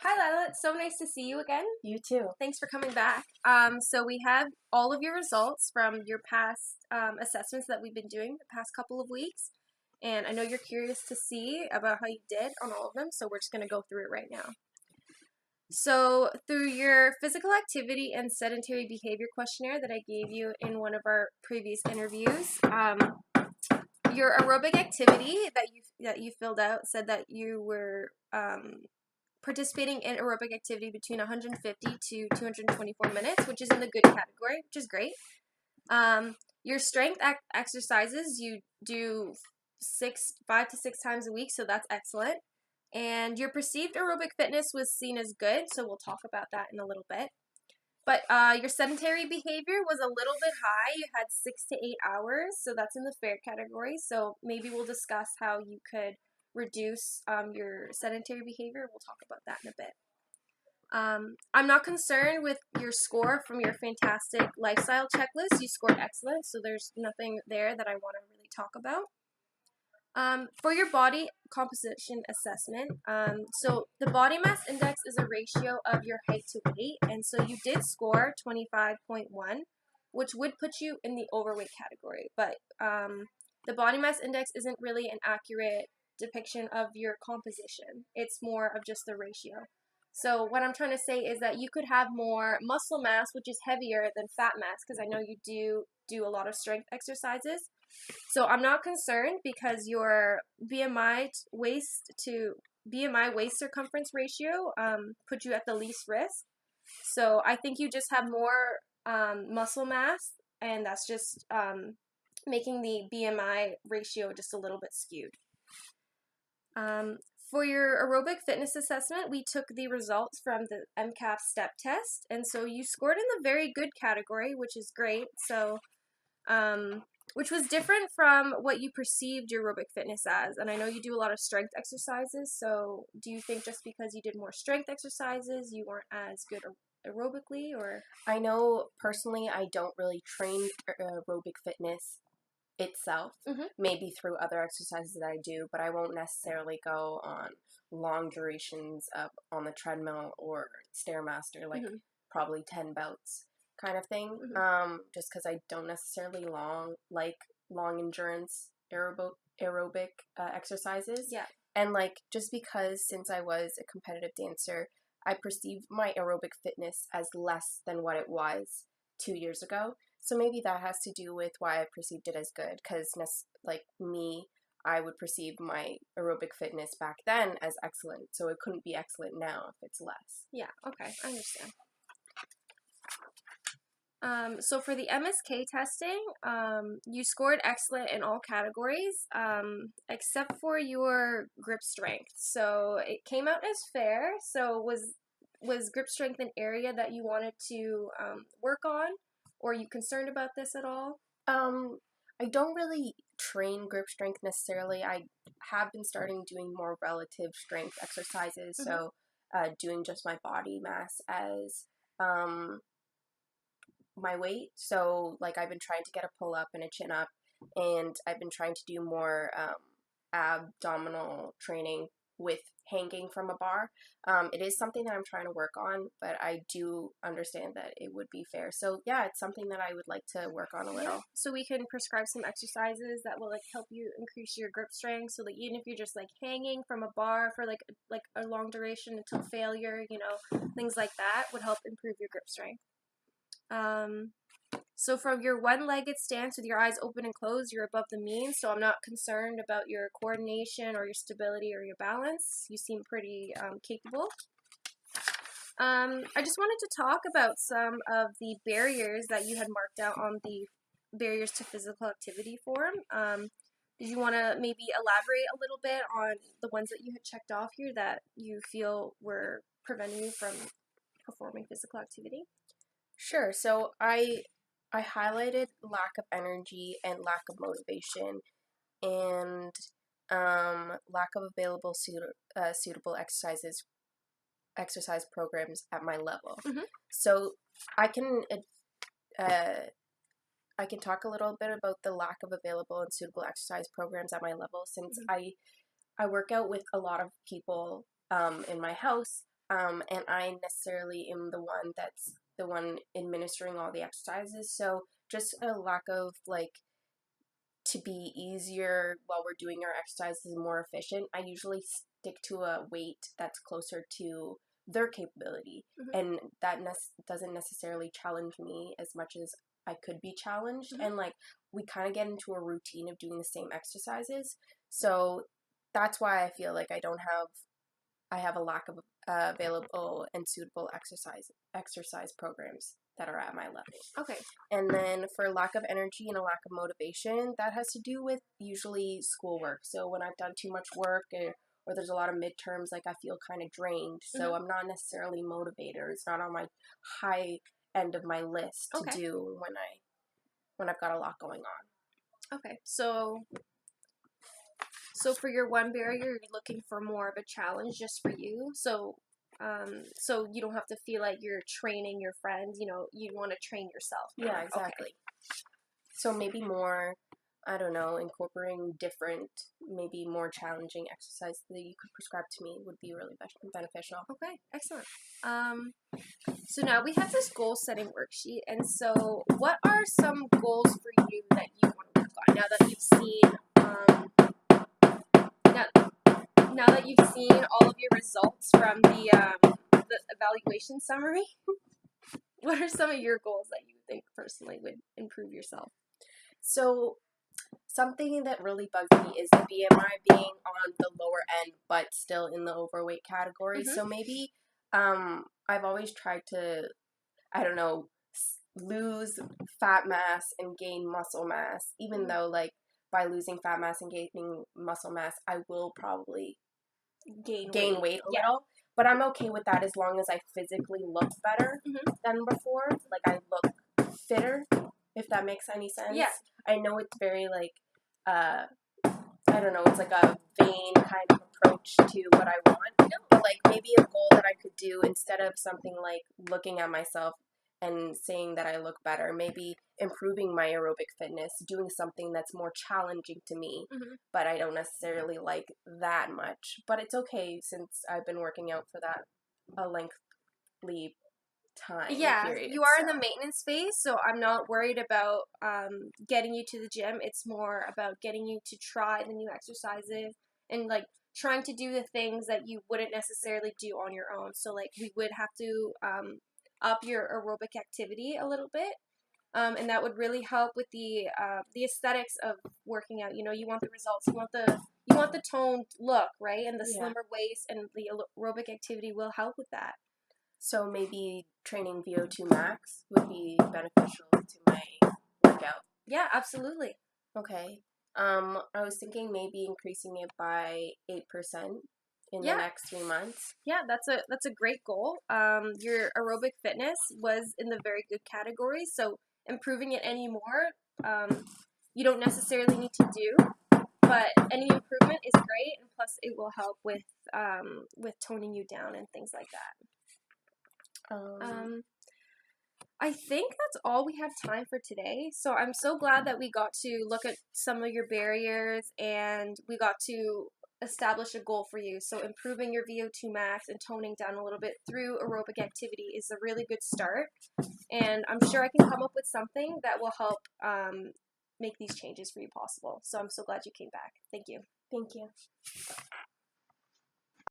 Hi, Lila. It's so nice to see you again. You too. Thanks for coming back. So we have all of your results from your past assessments that we've been doing the past couple of weeks. And I know you're curious to see about how you did on all of them, so we're just going to go through it right now. So through your physical activity and sedentary behavior questionnaire that I gave you in one of our previous interviews, your aerobic activity that you filled out said that you were participating in aerobic activity between 150 to 224 minutes, which is in the good category, which is great. Your strength exercises you do 5 to 6 times a week, so that's excellent. And your perceived aerobic fitness was seen as good, so we'll talk about that in a little bit. But your sedentary behavior was a little bit high. You had 6 to 8 hours, so that's in the fair category. So maybe we'll discuss how you could reduce your sedentary behavior. We'll talk about that in a bit. I'm not concerned with your score from your fantastic lifestyle checklist. You scored excellent, so there's nothing there that I want to really talk about. For your body composition assessment, so the body mass index is a ratio of your height to weight, and so you did score 25.1, which would put you in the overweight category, but the body mass index isn't really an accurate depiction of your composition. It's more of just the ratio. So what I'm trying to say is that you could have more muscle mass, which is heavier than fat mass, because I know you do a lot of strength exercises. So I'm not concerned because your BMI waist circumference ratio put you at the least risk. So I think you just have more muscle mass, and that's just making the BMI ratio just a little bit skewed. For your aerobic fitness assessment, we took the results from the MCAP step test, and so you scored in the very good category, which is great. So which was different from what you perceived your aerobic fitness as. And I know you do a lot of strength exercises, so do you think just because you did more strength exercises, you weren't as good aerobically, or? I know personally I don't really train aerobic fitness itself, maybe through other exercises that I do, but I won't necessarily go on long durations on the treadmill or Stairmaster, like probably 10 bouts kind of thing, just because I don't necessarily like long endurance aerobic exercises. Yeah. And like, just because since I was a competitive dancer, I perceived my aerobic fitness as less than what it was 2 years ago. So maybe that has to do with why I perceived it as good, because like me, I would perceive my aerobic fitness back then as excellent, so it couldn't be excellent now if it's less. Yeah, okay, I understand. So for the MSK testing, you scored excellent in all categories, except for your grip strength. So it came out as fair. So was grip strength an area that you wanted to work on, or are you concerned about this at all? I don't really train grip strength necessarily. I have been starting doing more relative strength exercises, so doing just my body mass as my weight. So like I've been trying to get a pull up and a chin up, and I've been trying to do more abdominal training with hanging from a bar. It is something that I'm trying to work on, but I do understand that it would be fair. So yeah, it's something that I would like to work on a little. Yeah. So we can prescribe some exercises that will like help you increase your grip strength, so that even if you're just like hanging from a bar for like a long duration until failure, things like that would help improve your grip strength. So from your one-legged stance with your eyes open and closed, you're above the mean, so I'm not concerned about your coordination or your stability or your balance. You seem pretty capable. I just wanted to talk about some of the barriers that you had marked out on the barriers to physical activity form. Did you want to maybe elaborate a little bit on the ones that you had checked off here that you feel were preventing you from performing physical activity? Sure. So I highlighted lack of energy and lack of motivation, and lack of available suitable exercise programs at my level. So I can talk a little bit about the lack of available and suitable exercise programs at my level, since I work out with a lot of people in my house, and I necessarily am the one administering all the exercises. So just a lack of like to be easier while we're doing our exercises and more efficient, I usually stick to a weight that's closer to their capability, and that doesn't necessarily challenge me as much as I could be challenged. And like we kind of get into a routine of doing the same exercises, so that's why I feel like I have a lack of available and suitable exercise programs that are at my level. Okay. And then for lack of energy and a lack of motivation, that has to do with usually schoolwork. So when I've done too much work or there's a lot of midterms, like I feel kind of drained. So I'm not necessarily motivated. It's not on my high end of my list to do when I've got a lot going on. Okay. So for your one barrier, you're looking for more of a challenge just for you. So you don't have to feel like you're training your friends. You know, you want to train yourself. Yeah, exactly. Okay. So maybe more, I don't know, incorporating different, maybe more challenging exercise that you could prescribe to me would be really beneficial. Okay, excellent. So now we have this goal setting worksheet, and so what are some goals for you that you want to work on now that you've seen now that you've seen all of your results from the evaluation summary? What are some of your goals that you think personally would improve yourself? So something that really bugs me is the BMI being on the lower end, but still in the overweight category. So maybe I've always tried to, I don't know, lose fat mass and gain muscle mass, even though like by losing fat mass and gaining muscle mass, I will probably gain weight a little. But I'm okay with that as long as I physically look better than before. Like I look fitter, if that makes any sense. Yeah. I know it's very like, I don't know, it's like a vain kind of approach to what I want. But like maybe a goal that I could do instead of something like looking at myself and saying that I look better, maybe improving my aerobic fitness, doing something that's more challenging to me, but I don't necessarily like that much. But it's okay since I've been working out for that a lengthy time period. You are in the maintenance phase, so I'm not worried about getting you to the gym. It's more about getting you to try the new exercises and like trying to do the things that you wouldn't necessarily do on your own. So like we would have to up your aerobic activity a little bit, and that would really help with the aesthetics of working out. You know, you want the results, you want the toned look, right? And the slimmer waist and the aerobic activity will help with that. So maybe training VO2 max would be beneficial to my workout. Yeah, absolutely. Okay. I was thinking maybe increasing it by 8% in the next 3 months. Yeah, that's a great goal. Your aerobic fitness was in the very good category, so improving it any more, you don't necessarily need to do, but any improvement is great, and plus it will help with toning you down and things like that. I think that's all we have time for today. So I'm so glad that we got to look at some of your barriers and we got to establish a goal for you. So improving your VO2 max and toning down a little bit through aerobic activity is a really good start. And I'm sure I can come up with something that will help make these changes for you possible. So I'm so glad you came back. Thank you. Thank you.